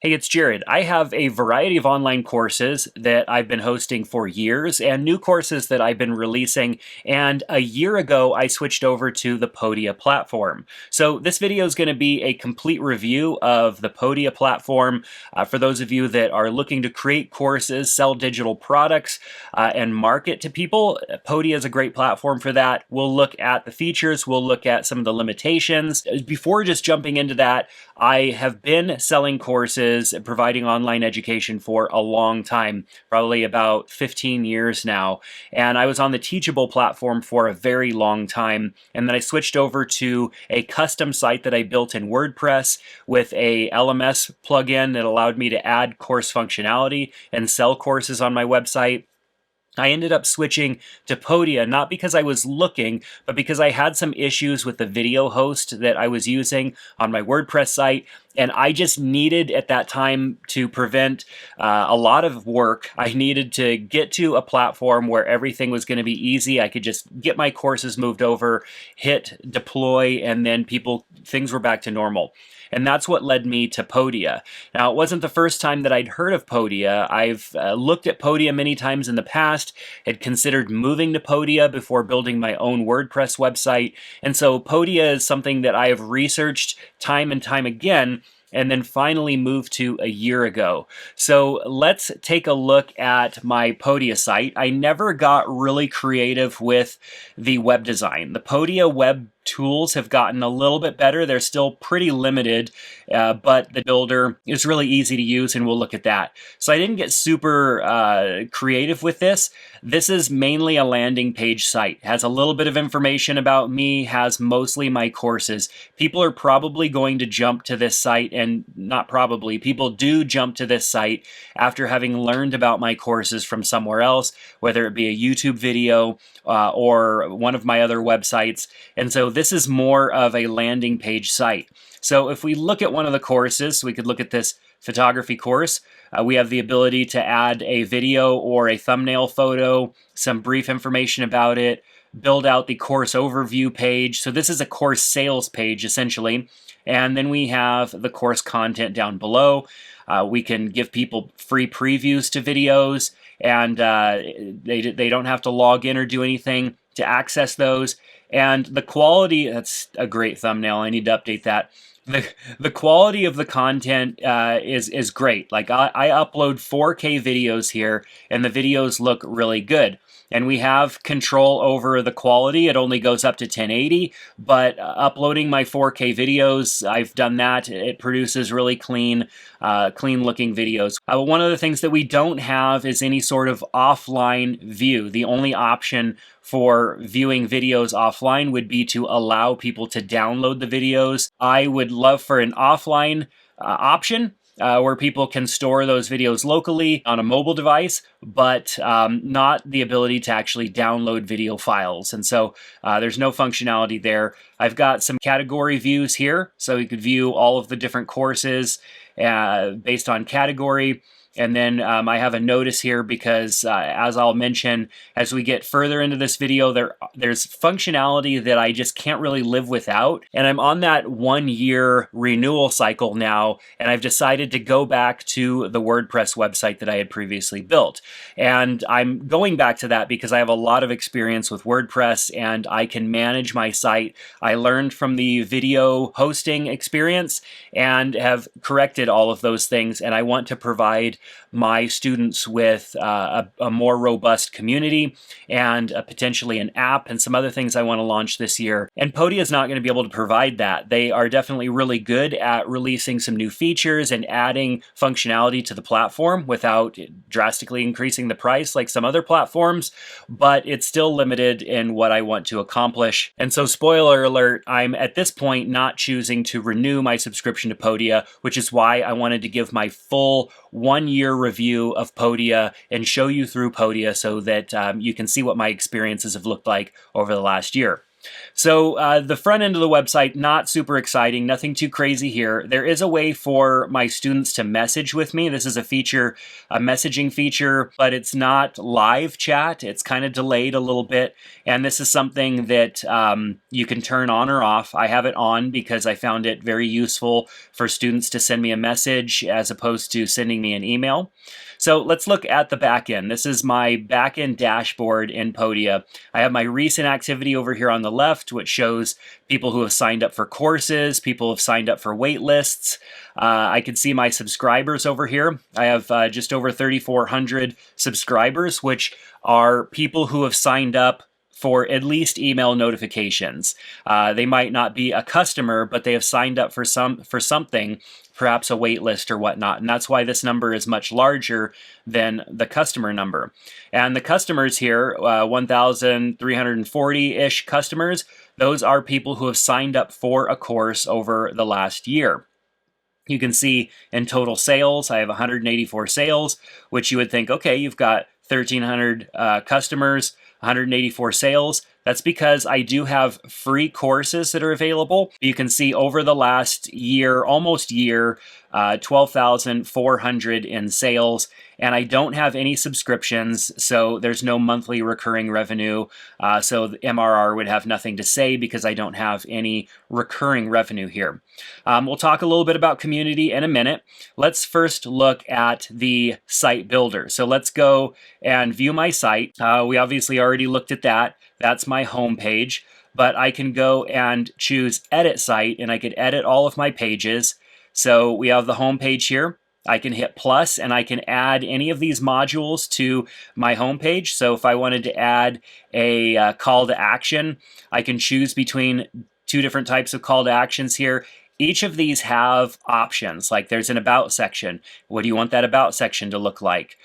Hey, it's Jerad. I have a variety of online courses that I've been hosting for years and new courses that I've been releasing. And a year ago, I switched over to the Podia platform. So this video is going to be a complete review of the Podia platform. For those of you that are looking to create courses, sell digital products, and market to people, Podia is a great platform for that. We'll look at the features. We'll look at some of the limitations. Before just jumping into that, I have been selling courses and providing online education for a long time, probably about 15 years now. And I was on the Teachable platform for a very long time. And then I switched over to a custom site that I built in WordPress with a LMS plugin that allowed me to add course functionality and sell courses on my website. I ended up switching to Podia, not because I was looking, but because I had some issues with the video host that I was using on my WordPress site. And I just needed at that time to prevent a lot of work. I needed to get to a platform where everything was going to be easy. I could just get my courses moved over, hit deploy, and then things were back to normal. And that's what led me to Podia. Now, it wasn't the first time that I'd heard of Podia. I've looked at Podia many times in the past, had considered moving to Podia before building my own WordPress website. And so Podia is something that I have researched time and time again, and then finally moved to a year ago. So let's take a look at my Podia site. I never got really creative with the web design. The Podia web tools have gotten a little bit better. They're still pretty limited, but the builder is really easy to use, and we'll look at that. So I didn't get super creative with this. This is mainly a landing page site. It has a little bit of information about me, has mostly my courses. People are probably going to jump to this site, and not probably, people do jump to this site after having learned about my courses from somewhere else, whether it be a YouTube video or one of my other websites. And so this is more of a landing page site. So if we look at one of the courses, we could look at this photography course. We have the ability to add a video or a thumbnail photo, some brief information about it, build out the course overview page. So this is a course sales page essentially. And then we have the course content down below. We can give people free previews to videos, and they don't have to log in or do anything to access those. And the quality, that's a great thumbnail. I need to update that. The quality of the content is great. Like I upload 4K videos here, and the videos look really good. And we have control over the quality. It only goes up to 1080, but uploading my 4K videos, I've done that. It produces really clean looking videos. One of the things that we don't have is any sort of offline view. The only option for viewing videos offline would be to allow people to download the videos. I would love for an offline option where people can store those videos locally on a mobile device, but not the ability to actually download video files. And so there's no functionality there. I've got some category views here, so you could view all of the different courses based on category. And then I have a notice here because, as I'll mention, as we get further into this video, there's functionality that I just can't really live without. And I'm on that 1-year renewal cycle now, and I've decided to go back to the WordPress website that I had previously built. And I'm going back to that because I have a lot of experience with WordPress, and I can manage my site. I learned from the video hosting experience and have corrected all of those things, and I want to provide my students with a more robust community and potentially an app and some other things I want to launch this year. And Podia is not going to be able to provide that. They are definitely really good at releasing some new features and adding functionality to the platform without drastically increasing the price like some other platforms, but it's still limited in what I want to accomplish. And so, spoiler alert, I'm at this point not choosing to renew my subscription to Podia, which is why I wanted to give my full 1-year review of Podia and show you through Podia so that you can see what my experiences have looked like over the last year. So the front end of the website, not super exciting, nothing too crazy here. There is a way for my students to message with me. This is a feature, a messaging feature, but it's not live chat. It's kind of delayed a little bit. And this is something that you can turn on or off. I have it on because I found it very useful for students to send me a message as opposed to sending me an email. So let's look at the backend. This is my backend dashboard in Podia. I have my recent activity over here on the left, which shows people who have signed up for courses, people who have signed up for wait lists. I can see my subscribers over here. I have just over 3,400 subscribers, which are people who have signed up for at least email notifications. They might not be a customer, but they have signed up for something, perhaps a wait list or whatnot. And that's why this number is much larger than the customer number. And the customers here, 1,340-ish customers, those are people who have signed up for a course over the last year. You can see in total sales, I have 184 sales, which you would think, okay, you've got 1,300 customers, 184 sales. That's because I do have free courses that are available. You can see over the last year, almost year, 12,400 in sales, and I don't have any subscriptions, so there's no monthly recurring revenue. So the MRR would have nothing to say because I don't have any recurring revenue here. We'll talk a little bit about community in a minute. Let's first look at the site builder. So let's go and view my site. We obviously already looked at that. That's my home page, but I can go and choose edit site and I could edit all of my pages. So we have the home page here. I can hit plus and I can add any of these modules to my home page. So if I wanted to add a call to action, I can choose between two different types of call to actions here. Each of these have options, like there's an about section. What do you want that about section to look like?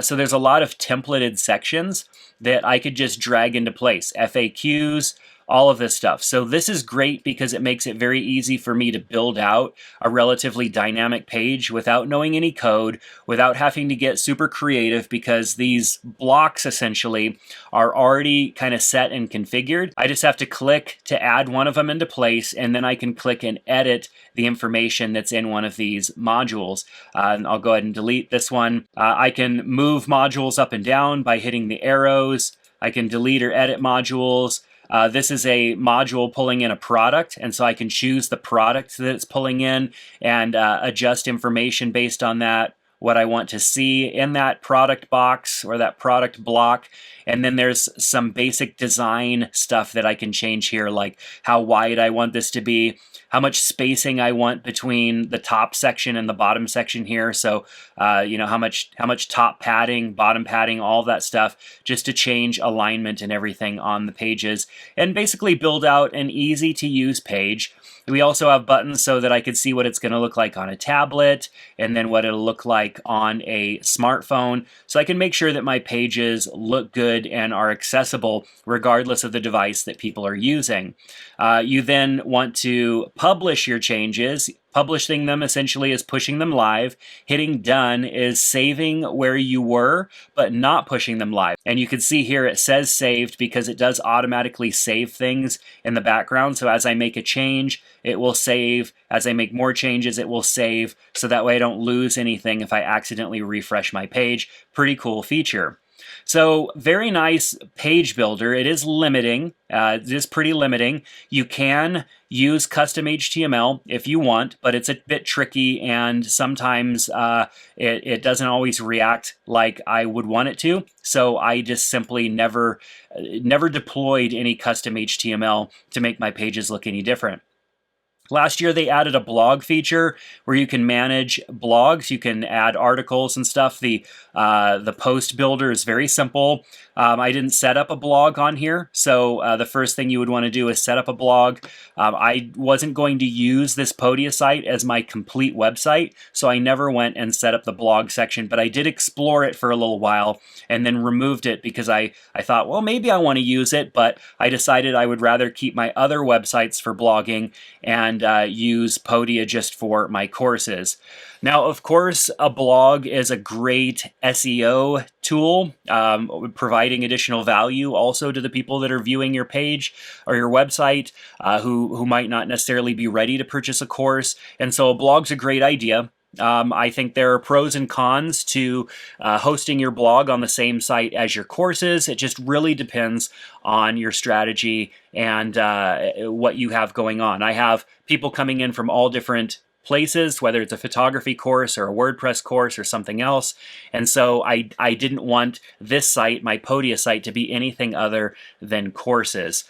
So there's a lot of templated sections that I could just drag into place. FAQs, all of this stuff. So this is great because it makes it very easy for me to build out a relatively dynamic page without knowing any code, without having to get super creative because these blocks essentially are already kind of set and configured. I just have to click to add one of them into place, and then I can click and edit the information that's in one of these modules. And I'll go ahead and delete this one. I can move modules up and down by hitting the arrows. I can delete or edit modules. This is a module pulling in a product, and so I can choose the product that it's pulling in and adjust information based on that, what I want to see in that product box or that product block. And then there's some basic design stuff that I can change here, like how wide I want this to be, how much spacing I want between the top section and the bottom section here. So, how much top padding, bottom padding, all that stuff, just to change alignment and everything on the pages and basically build out an easy to use page. We also have buttons so that I could see what it's going to look like on a tablet and then what it'll look like on a smartphone. So I can make sure that my pages look good and are accessible regardless of the device that people are using. You then want to publish your changes. Publishing them essentially is pushing them live. Hitting done is saving where you were, but not pushing them live. And you can see here it says saved because it does automatically save things in the background. So as I make a change, it will save. As I make more changes, it will save. So that way I don't lose anything if I accidentally refresh my page. Pretty cool feature. So very nice page builder. It is limiting. It is pretty limiting. You can use custom HTML if you want, but it's a bit tricky and sometimes it doesn't always react like I would want it to. So I just simply never deployed any custom HTML to make my pages look any different. Last year, they added a blog feature where you can manage blogs. You can add articles and stuff. The post builder is very simple. I didn't set up a blog on here, so the first thing you would want to do is set up a blog. I wasn't going to use this Podia site as my complete website, so I never went and set up the blog section, but I did explore it for a little while and then removed it because I thought, well, maybe I want to use it, but I decided I would rather keep my other websites for blogging and and use Podia just for my courses. Now, of course, a blog is a great SEO tool, providing additional value also to the people that are viewing your page or your website, who might not necessarily be ready to purchase a course. And so a blog's a great idea. I think there are pros and cons to hosting your blog on the same site as your courses. It just really depends on your strategy and what you have going on. I have people coming in from all different places, whether it's a photography course or a WordPress course or something else. And so I didn't want this site, my Podia site, to be anything other than courses.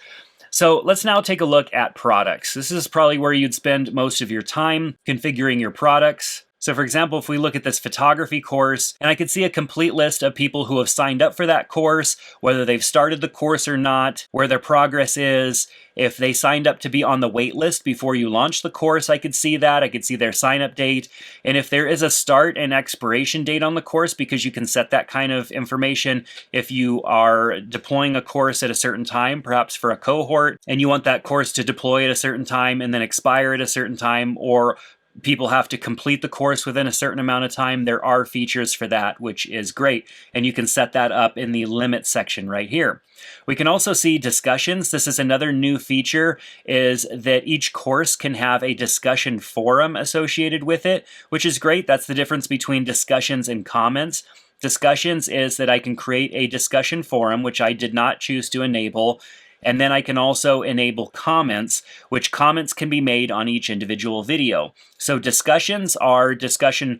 So let's now take a look at products. This is probably where you'd spend most of your time configuring your products. So for example, if we look at this photography course, and I could see a complete list of people who have signed up for that course, whether they've started the course or not, where their progress is. If they signed up to be on the wait list before you launch the course, I could see that. I could see their sign up date. And if there is a start and expiration date on the course, because you can set that kind of information if you are deploying a course at a certain time, perhaps for a cohort, and you want that course to deploy at a certain time and then expire at a certain time, or people have to complete the course within a certain amount of time. There are features for that, which is great. And you can set that up in the limit section right here. We can also see discussions. This is another new feature, is that each course can have a discussion forum associated with it, which is great. That's the difference between discussions and comments. Discussions is that I can create a discussion forum, which I did not choose to enable. And then I can also enable comments, which comments can be made on each individual video. So discussions are a discussion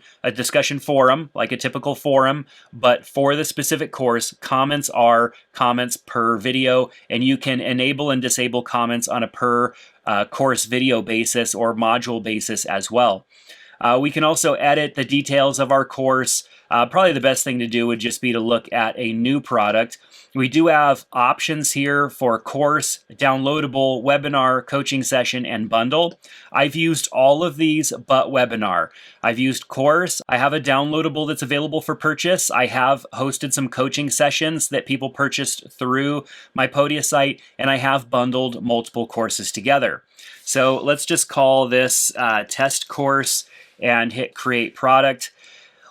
forum, like a typical forum, but for the specific course, comments are comments per video, and you can enable and disable comments on a per course video basis or module basis as well. We can also edit the details of our course. Probably the best thing to do would just be to look at a new product. We do have options here for course, downloadable, webinar, coaching session, and bundle. I've used all of these but webinar. I've used course. I have a downloadable that's available for purchase. I have hosted some coaching sessions that people purchased through my Podia site, and I have bundled multiple courses together. So let's just call this test course and hit create product.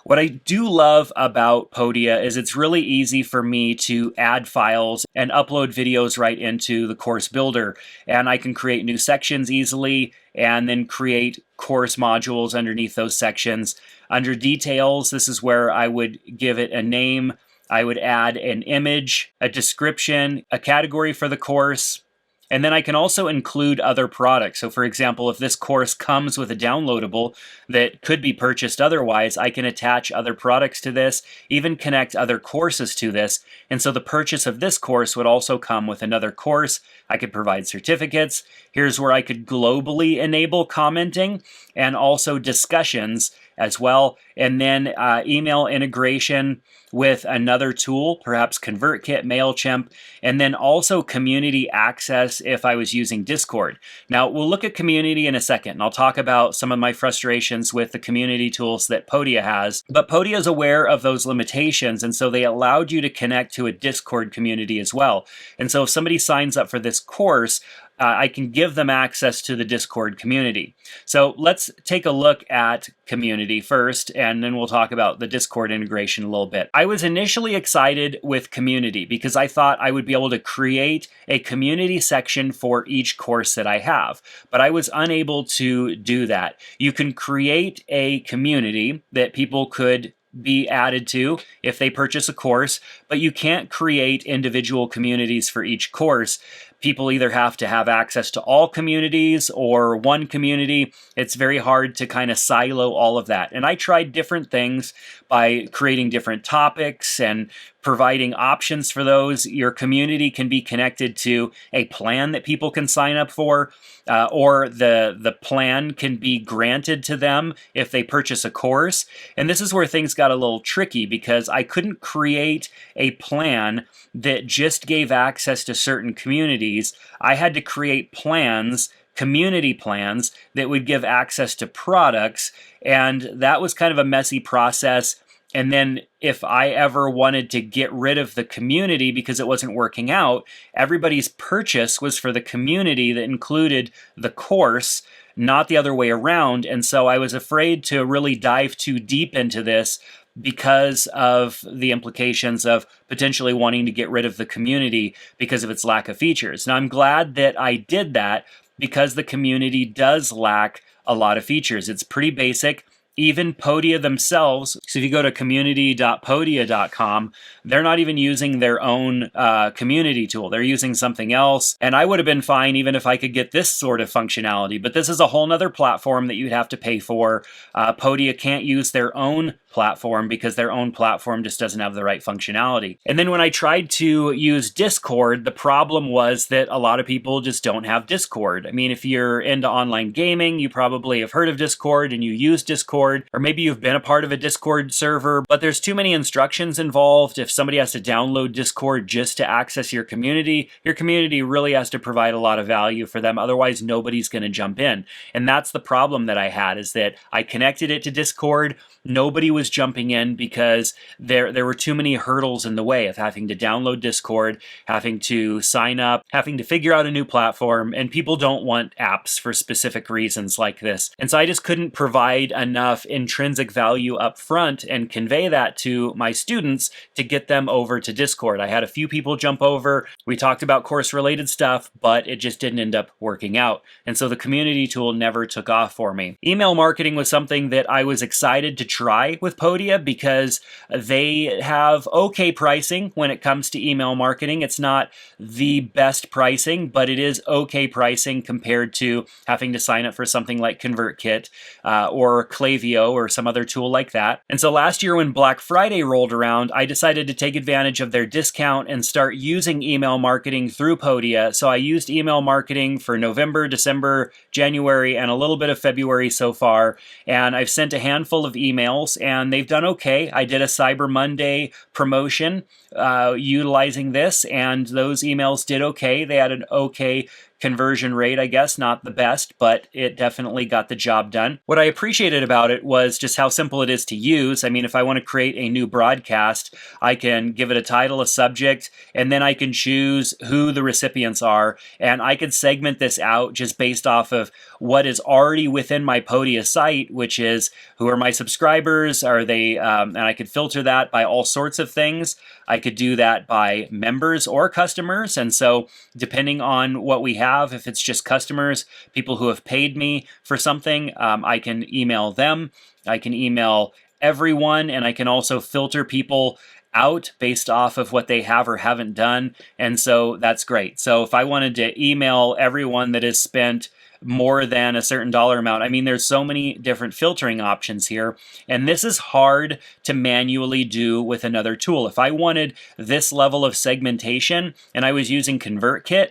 What I do love about Podia is it's really easy for me to add files and upload videos right into the course builder. And I can create new sections easily and then create course modules underneath those sections. Under details, this is where I would give it a name. I would add an image, a description, a category for the course. And then I can also include other products. So for example, if this course comes with a downloadable that could be purchased otherwise, I can attach other products to this, even connect other courses to this. And so the purchase of this course would also come with another course. I could provide certificates. Here's where I could globally enable commenting and also discussions as well. And then email integration with another tool, perhaps ConvertKit, MailChimp, and then also community access if I was using Discord. Now, we'll look at community in a second, and I'll talk about some of my frustrations with the community tools that Podia has. But Podia is aware of those limitations, and so they allowed you to connect to a Discord community as well. And so if somebody signs up for this course, I can give them access to the Discord community. So let's take a look at community first, and then we'll talk about the Discord integration a little bit. I was initially excited with community because I thought I would be able to create a community section for each course that I have, but I was unable to do that. You can create a community that people could be added to if they purchase a course, but you can't create individual communities for each course. People either have to have access to all communities or one community. It's very hard to kind of silo all of that. And I tried different things by creating different topics and providing options for those. Your community can be connected to a plan that people can sign up for, or the plan can be granted to them if they purchase a course. And this is where things got a little tricky because I couldn't create a plan that just gave access to certain communities. I had to create plans, community plans, that would give access to products, and that was kind of a messy process. And then if I ever wanted to get rid of the community because it wasn't working out, everybody's purchase was for the community that included the course. not the other way around. And so I was afraid to really dive too deep into this because of the implications of potentially wanting to get rid of the community because of its lack of features. Now, I'm glad that I did that because the community does lack a lot of features. It's pretty basic. Even Podia themselves, so if you go to community.podia.com, they're not even using their own community tool. They're using something else. And I would have been fine even if I could get this sort of functionality. But this is a whole nother platform that you'd have to pay for. Podia can't use their own platform because their own platform just doesn't have the right functionality. And then when I tried to use Discord, the problem was that a lot of people just don't have Discord. I mean, if you're into online gaming, you probably have heard of Discord and you use Discord, or maybe you've been a part of a Discord server, but there's too many instructions involved. If somebody has to download Discord just to access your community really has to provide a lot of value for them. Otherwise, nobody's going to jump in. And that's the problem that I had, is that I connected it to Discord. Nobody was jumping in because there were too many hurdles in the way of having to download Discord, having to sign up, having to figure out a new platform, and people don't want apps for specific reasons like this. And so I just couldn't provide enough intrinsic value up front and convey that to my students to get them over to Discord. I had a few people jump over. We talked about course-related stuff, but it just didn't end up working out. And so the community tool never took off for me. Email marketing was something that I was excited to try with Podia because they have okay pricing when it comes to email marketing. It's not the best pricing, but it is okay pricing compared to having to sign up for something like ConvertKit or Klaviyo or some other tool like that. And so last year when Black Friday rolled around, I decided to take advantage of their discount and start using email marketing through Podia. So I used email marketing for November, December, January, and a little bit of February so far. And I've sent a handful of emails and they've done okay. I did a Cyber Monday promotion utilizing this, and those emails did okay. They had an okay conversion rate, I guess, not the best, but it definitely got the job done. What I appreciated about it was just how simple it is to use. I mean, if I want to create a new broadcast, I can give it a title, a subject, and then I can choose who the recipients are, and I could segment this out just based off of what is already within my Podia site, which is who are my subscribers, are they, and I could filter that by all sorts of things. I could do that by members or customers, and so depending on what we have, if it's just customers, people who have paid me for something, I can email them. I can email everyone, and I can also filter people out based off of what they have or haven't done, and so that's great. So if I wanted to email everyone that has spent more than a certain dollar amount. I mean, there's so many different filtering options here, and this is hard to manually do with another tool. If I wanted this level of segmentation and I was using ConvertKit,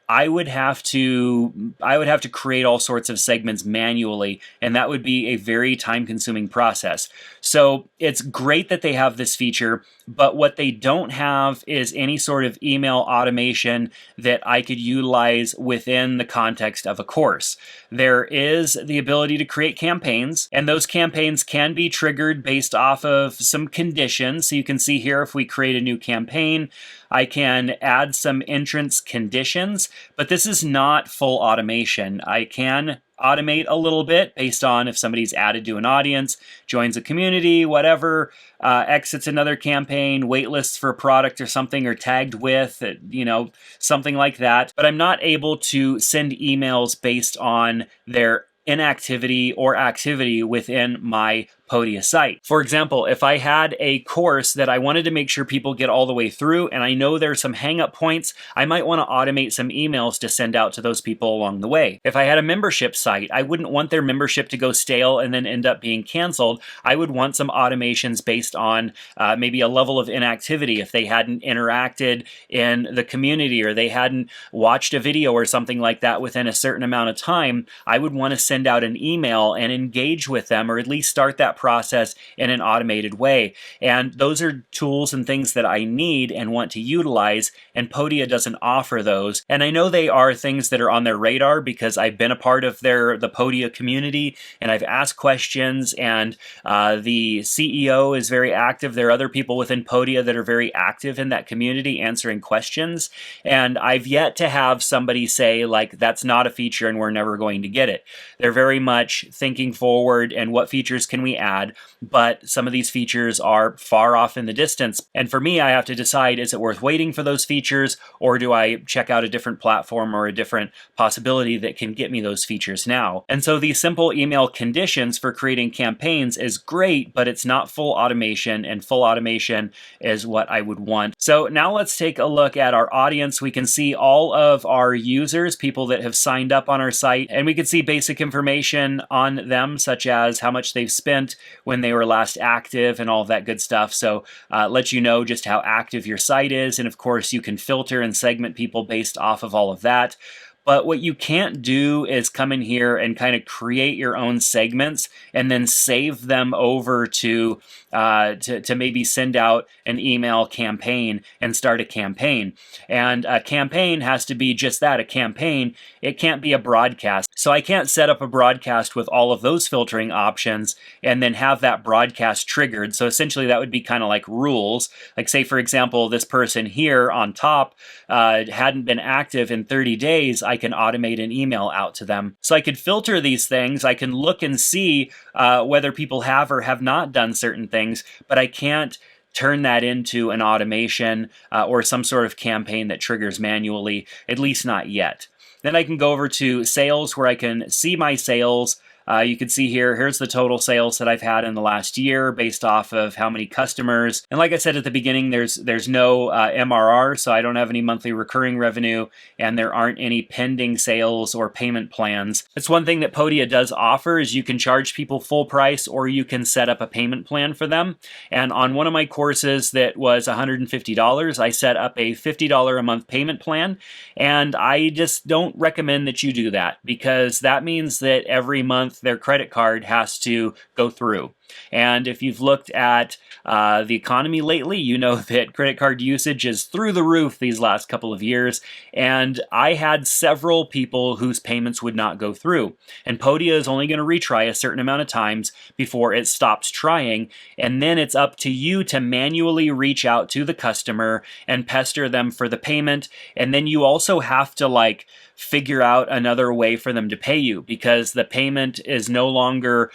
I would have to create all sorts of segments manually, and that would be a very time-consuming process. So it's great that they have this feature, but what they don't have is any sort of email automation that I could utilize within the context of a course. There is the ability to create campaigns, and those campaigns can be triggered based off of some conditions. So you can see here, if we create a new campaign, I can add some entrance conditions, but this is not full automation. I can automate a little bit based on if somebody's added to an audience, joins a community, whatever, exits another campaign, waitlists for a product or something, or tagged with, something like that. But I'm not able to send emails based on their inactivity or activity within my Podia site. For example, if I had a course that I wanted to make sure people get all the way through, and I know there's some hang-up points, I might want to automate some emails to send out to those people along the way. If I had a membership site, I wouldn't want their membership to go stale and then end up being canceled. I would want some automations based on maybe a level of inactivity. If they hadn't interacted in the community or they hadn't watched a video or something like that within a certain amount of time, I would want to send out an email and engage with them, or at least start that process in an automated way. And those are tools and things that I need and want to utilize, and Podia doesn't offer those. And I know they are things that are on their radar because I've been a part of the Podia community, and I've asked questions, and the CEO is very active. There are other people within Podia that are very active in that community answering questions, and I've yet to have somebody say, like, that's not a feature and we're never going to get it. They're very much thinking forward and what features can we add, but some of these features are far off in the distance. And for me, I have to decide, is it worth waiting for those features, or do I check out a different platform or a different possibility that can get me those features now? And so these simple email conditions for creating campaigns is great, but it's not full automation, and full automation is what I would want. So now let's take a look at our audience. We can see all of our users, people that have signed up on our site, and we can see basic information on them, such as how much they've spent, when they were last active, and all of that good stuff. So let you know just how active your site is, and of course you can filter and segment people based off of all of that. But what you can't do is come in here and kind of create your own segments and then save them over to maybe send out an email campaign and start a campaign. And a campaign has to be just that, a campaign. It can't be a broadcast. So I can't set up a broadcast with all of those filtering options and then have that broadcast triggered. So essentially that would be kind of like rules. Like, say, for example, this person here on top hadn't been active in 30 days. I can automate an email out to them. So I could filter these things. I can look and see whether people have or have not done certain things, but I can't turn that into an automation or some sort of campaign that triggers manually, at least not yet. Then I can go over to sales, where I can see my sales. You can see here's the total sales that I've had in the last year based off of how many customers. And like I said at the beginning, there's no MRR, so I don't have any monthly recurring revenue, and there aren't any pending sales or payment plans. It's one thing that Podia does offer is you can charge people full price, or you can set up a payment plan for them. And on one of my courses that was $150, I set up a $50 a month payment plan, and I just don't recommend that you do that, because that means that every month their credit card has to go through. And if you've looked at the economy lately, you know that credit card usage is through the roof these last couple of years. And I had several people whose payments would not go through. And Podia is only going to retry a certain amount of times before it stops trying. And then it's up to you to manually reach out to the customer and pester them for the payment. And then you also have to figure out another way for them to pay you, because the payment is no longer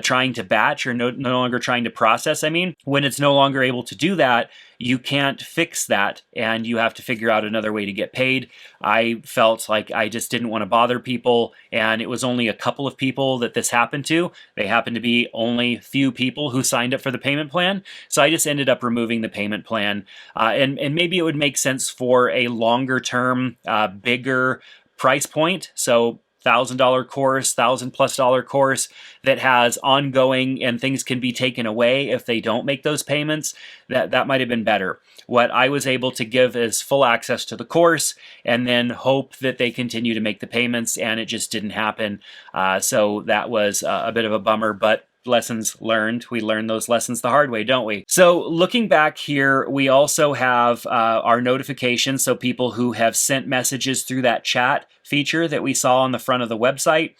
trying to batch, or no longer trying to process. I mean, when it's no longer able to do that, you can't fix that, and you have to figure out another way to get paid. I felt like I just didn't want to bother people, and it was only a couple of people that this happened to. They happened to be only few people who signed up for the payment plan, so I just ended up removing the payment plan. And maybe it would make sense for a longer term, bigger price point. So $1,000 course, $1,000+ course that has ongoing, and things can be taken away if they don't make those payments. That might have been better. What I was able to give is full access to the course, and then hope that they continue to make the payments, and it just didn't happen. So that was a bit of a bummer, but lessons learned. We learn those lessons the hard way, don't we? So looking back here, we also have our notifications. So people who have sent messages through that chat feature that we saw on the front of the website.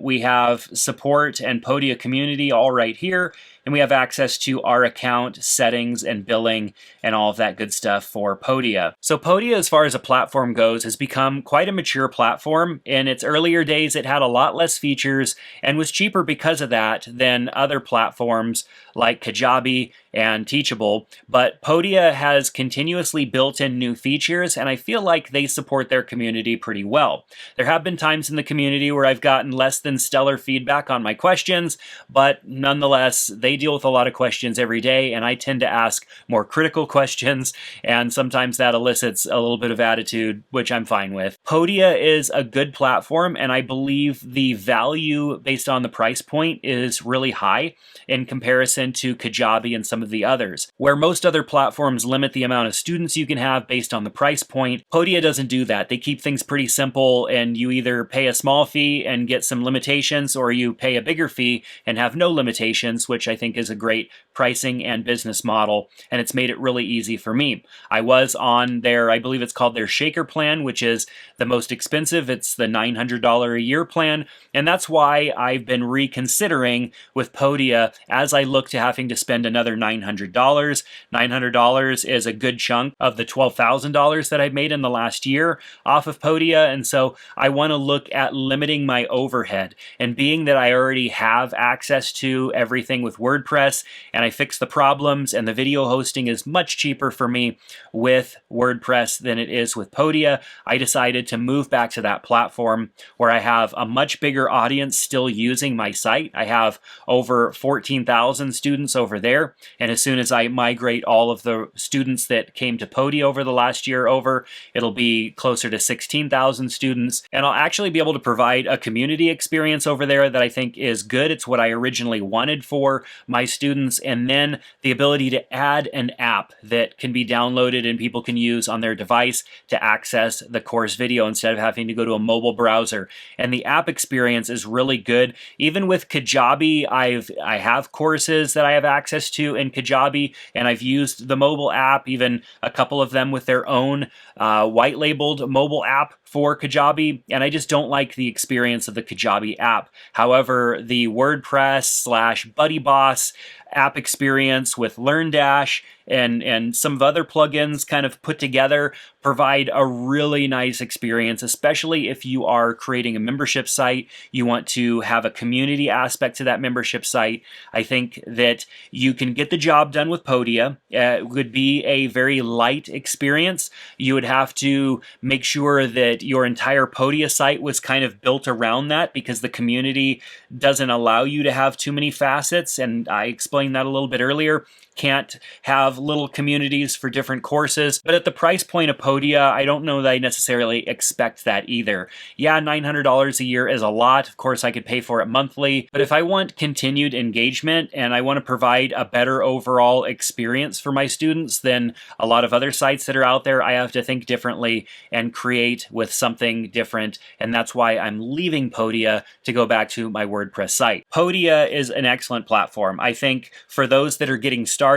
We have support and Podia community all right here. And we have access to our account, settings, and billing, and all of that good stuff for Podia. So Podia, as far as a platform goes, has become quite a mature platform. In its earlier days, it had a lot less features and was cheaper because of that than other platforms like Kajabi and Teachable. But Podia has continuously built in new features, and I feel like they support their community pretty well. There have been times in the community where I've gotten less than stellar feedback on my questions, but nonetheless, they deal with a lot of questions every day, and I tend to ask more critical questions, and sometimes that elicits a little bit of attitude, which I'm fine with. Podia is a good platform, and I believe the value based on the price point is really high in comparison to Kajabi and some of the others. Where most other platforms limit the amount of students you can have based on the price point, Podia doesn't do that. They keep things pretty simple, and you either pay a small fee and get some limitations, or you pay a bigger fee and have no limitations, which I think is a great pricing and business model, and it's made it really easy for me. I was on their, I believe it's called their Shaker plan, which is the most expensive. It's the $900 a year plan, and that's why I've been reconsidering with Podia as I look to having to spend another $900. $900 is a good chunk of the $12,000 that I've made in the last year off of Podia, and so I want to look at limiting my overhead. And being that I already have access to everything with WordPress, and I fix the problems, and the video hosting is much cheaper for me with WordPress than it is with Podia, I decided to move back to that platform where I have a much bigger audience still using my site. I have over 14,000 students over there, and as soon as I migrate all of the students that came to Podia over the last year over, it'll be closer to 16,000 students, and I'll actually be able to provide a community experience over there that I think is good. It's what I originally wanted for my students, and then the ability to add an app that can be downloaded and people can use on their device to access the course video instead of having to go to a mobile browser. And the app experience is really good. Even with Kajabi, I have courses that I have access to in Kajabi, and I've used the mobile app, even a couple of them with their own white labeled mobile app for Kajabi, and I just don't like the experience of the Kajabi app. However, the WordPress / BuddyBoss app experience with LearnDash and some of other plugins kind of put together provide a really nice experience, especially if you are creating a membership site. You want to have a community aspect to that membership site. I think that you can get the job done with Podia. It would be a very light experience. You would have to make sure that your entire Podia site was kind of built around that, because the community doesn't allow you to have too many facets, and I explained that a little bit earlier. Can't have little communities for different courses, but at the price point of Podia, I don't know that I necessarily expect that either. Yeah, $900 a year is a lot. Of course, I could pay for it monthly, but if I want continued engagement and I want to provide a better overall experience for my students than a lot of other sites that are out there, I have to think differently and create with something different, and that's why I'm leaving Podia to go back to my WordPress site. Podia is an excellent platform. I think for those that are getting started,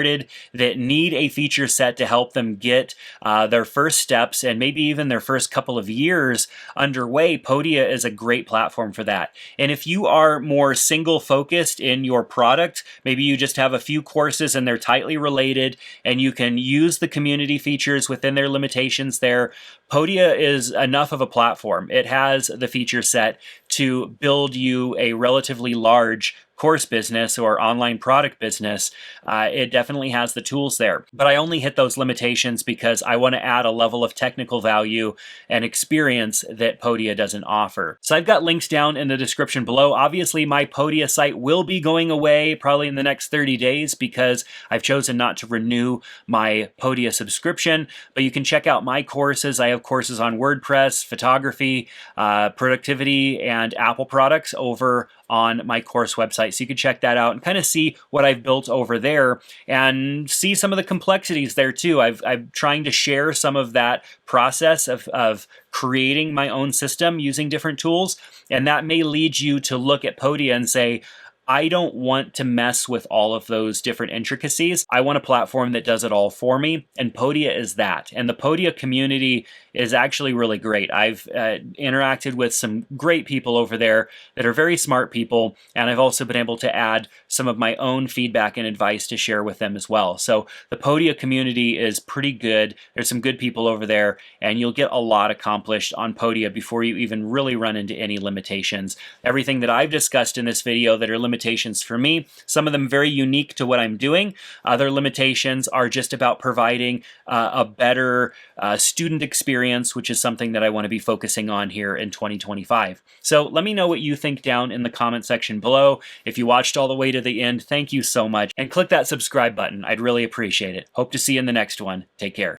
that need a feature set to help them get their first steps and maybe even their first couple of years underway, Podia is a great platform for that. And if you are more single focused in your product, maybe you just have a few courses and they're tightly related and you can use the community features within their limitations there, Podia is enough of a platform. It has the feature set to build you a relatively large course business or online product business. It definitely has the tools there. But I only hit those limitations because I want to add a level of technical value and experience that Podia doesn't offer. So I've got links down in the description below. Obviously, my Podia site will be going away probably in the next 30 days because I've chosen not to renew my Podia subscription. But you can check out my courses. I have courses on WordPress, photography, productivity, and Apple products over on my course website. So you can check that out and kind of see what I've built over there and see some of the complexities there too. I'm trying to share some of that process of creating my own system using different tools. And that may lead you to look at Podia and say, I don't want to mess with all of those different intricacies. I want a platform that does it all for me, and Podia is that. And the Podia community is actually really great. I've interacted with some great people over there that are very smart people, and I've also been able to add some of my own feedback and advice to share with them as well. So the Podia community is pretty good. There's some good people over there, and you'll get a lot accomplished on Podia before you even really run into any limitations. Everything that I've discussed in this video that are limitations limitations for me. Some of them very unique to what I'm doing. Other limitations are just about providing a better student experience, which is something that I want to be focusing on here in 2025. So let me know what you think down in the comment section below. If you watched all the way to the end, thank you so much. And click that subscribe button. I'd really appreciate it. Hope to see you in the next one. Take care.